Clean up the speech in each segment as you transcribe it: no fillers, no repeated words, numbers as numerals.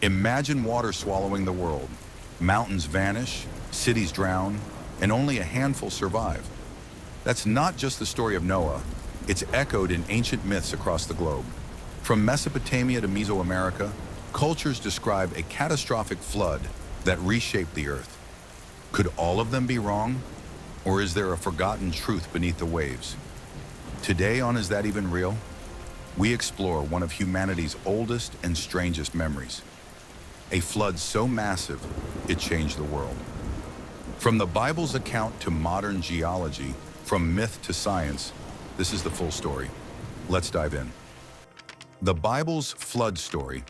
Imagine water swallowing the world. Mountains vanish, cities drown, and only a handful survive. That's not just the story of Noah, it's echoed in ancient myths across the globe. From Mesopotamia to Mesoamerica, cultures describe a catastrophic flood that reshaped the earth. Could all of them be wrong? Or is there a forgotten truth beneath the waves? Today on Is That Even Real? We explore one of humanity's oldest and strangest memories. A flood so massive, it changed the world. From the Bible's account to modern geology, from myth to science, this is the full story. Let's dive in. The Bible's flood story.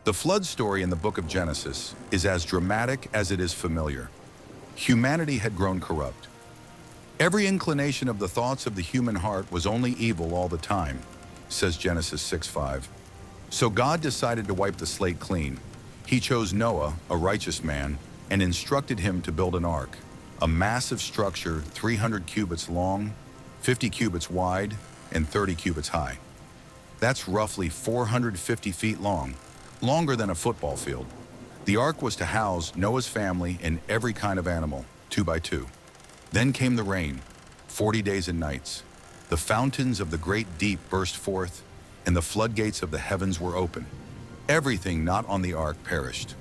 The flood story in the book of Genesis is as dramatic as it is familiar. Humanity had grown corrupt. Every inclination of the thoughts of the human heart was only evil all the time, says Genesis 6:5. So God decided to wipe the slate clean. He chose Noah, a righteous man, and instructed him to build an ark, a massive structure 300 cubits long, 50 cubits wide, and 30 cubits high. That's roughly 450 feet long, longer than a football field. The ark was to house Noah's family and every kind of animal, 2 by 2. Then came the rain, 40 days and nights. The fountains of the great deep burst forth, and the floodgates of the heavens were open. Everything not on the ark perished.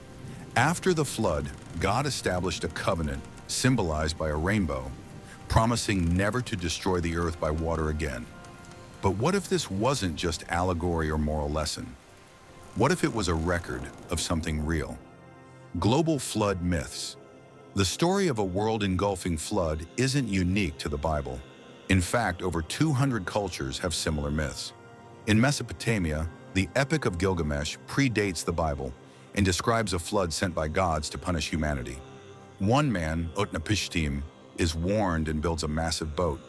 After the flood, God established a covenant, symbolized by a rainbow, promising never to destroy the earth by water again. But what if this wasn't just allegory or moral lesson? What if it was a record of something real? Global flood myths. The story of a world-engulfing flood isn't unique to the Bible. In fact, over 200 cultures have similar myths. In Mesopotamia, the Epic of Gilgamesh predates the Bible and describes a flood sent by gods to punish humanity. One man, Utnapishtim, is warned and builds a massive boat.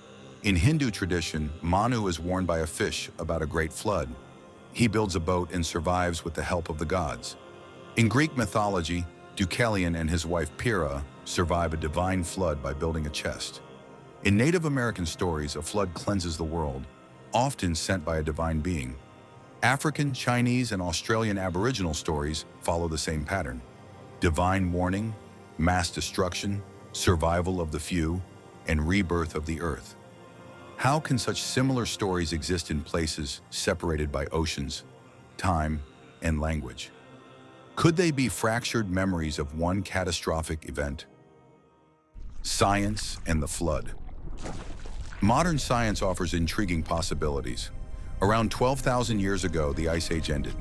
In Hindu tradition, Manu is warned by a fish about a great flood. He builds a boat and survives with the help of the gods. In Greek mythology, Deucalion and his wife Pyrrha survive a divine flood by building a chest. In Native American stories, a flood cleanses the world, often sent by a divine being. African, Chinese, and Australian Aboriginal stories follow the same pattern. Divine warning, mass destruction, survival of the few, and rebirth of the earth. How can such similar stories exist in places separated by oceans, time, and language? Could they be fractured memories of one catastrophic event? Science and the flood. Modern science offers intriguing possibilities. Around 12,000 years ago, the Ice Age ended.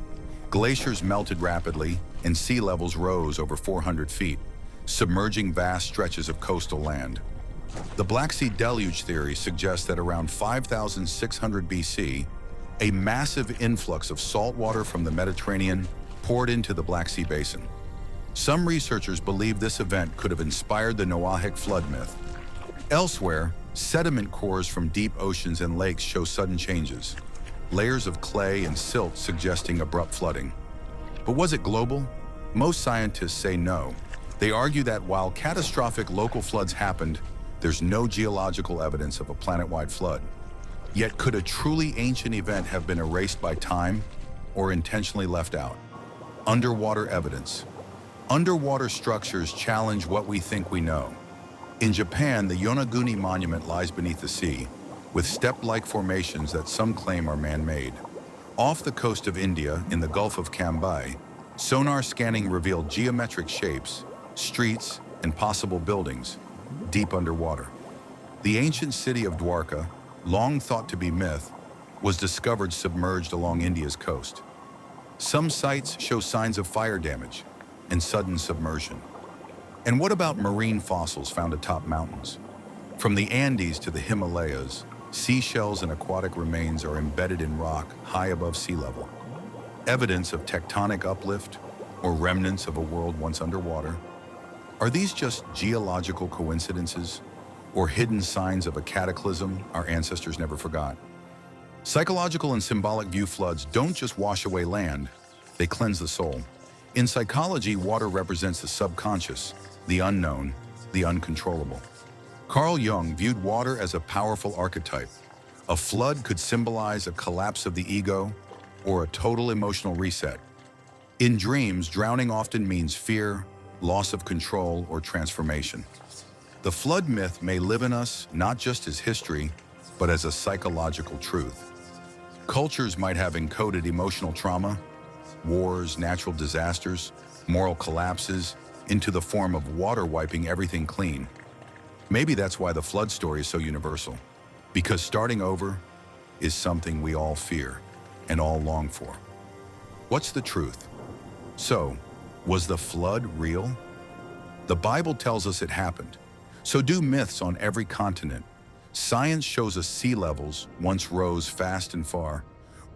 Glaciers melted rapidly, and sea levels rose over 400 feet, submerging vast stretches of coastal land. The Black Sea deluge theory suggests that around 5,600 BC, a massive influx of salt water from the Mediterranean poured into the Black Sea basin. Some researchers believe this event could have inspired the Noahic flood myth. Elsewhere, sediment cores from deep oceans and lakes show sudden changes, layers of clay and silt suggesting abrupt flooding. But was it global? Most scientists say no. They argue that while catastrophic local floods happened, there's no geological evidence of a planet-wide flood. Yet could a truly ancient event have been erased by time or intentionally left out? Underwater evidence. Underwater structures challenge what we think we know. In Japan, the Yonaguni Monument lies beneath the sea, with step-like formations that some claim are man-made. Off the coast of India, in the Gulf of Cambay, sonar scanning revealed geometric shapes, streets, and possible buildings, deep underwater. The ancient city of Dwarka, long thought to be myth, was discovered submerged along India's coast. Some sites show signs of fire damage and sudden submersion. And what about marine fossils found atop mountains? From the Andes to the Himalayas, seashells and aquatic remains are embedded in rock high above sea level. Evidence of tectonic uplift or remnants of a world once underwater? Are these just geological coincidences or hidden signs of a cataclysm our ancestors never forgot? Psychological and symbolic view floods don't just wash away land, they cleanse the soul. In psychology, water represents the subconscious, the unknown, the uncontrollable. Carl Jung viewed water as a powerful archetype. A flood could symbolize a collapse of the ego or a total emotional reset. In dreams, drowning often means fear, loss of control, or transformation. The flood myth may live in us not just as history, but as a psychological truth. Cultures might have encoded emotional trauma, wars, natural disasters, moral collapses, into the form of water wiping everything clean. Maybe that's why the flood story is so universal, because starting over is something we all fear and all long for. What's the truth? So, was the flood real? The Bible tells us it happened. So do myths on every continent. Science shows us sea levels once rose fast and far.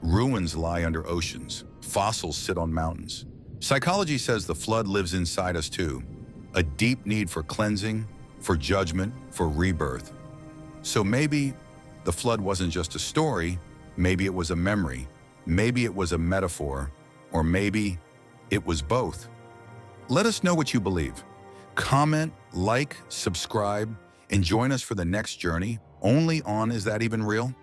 Ruins lie under oceans. Fossils sit on mountains. Psychology says the flood lives inside us too. A deep need for cleansing, for judgment, for rebirth. So maybe the flood wasn't just a story, maybe it was a memory, maybe it was a metaphor, or maybe it was both. Let us know what you believe. Comment, like, subscribe, and join us for the next journey only on Is That Even Real?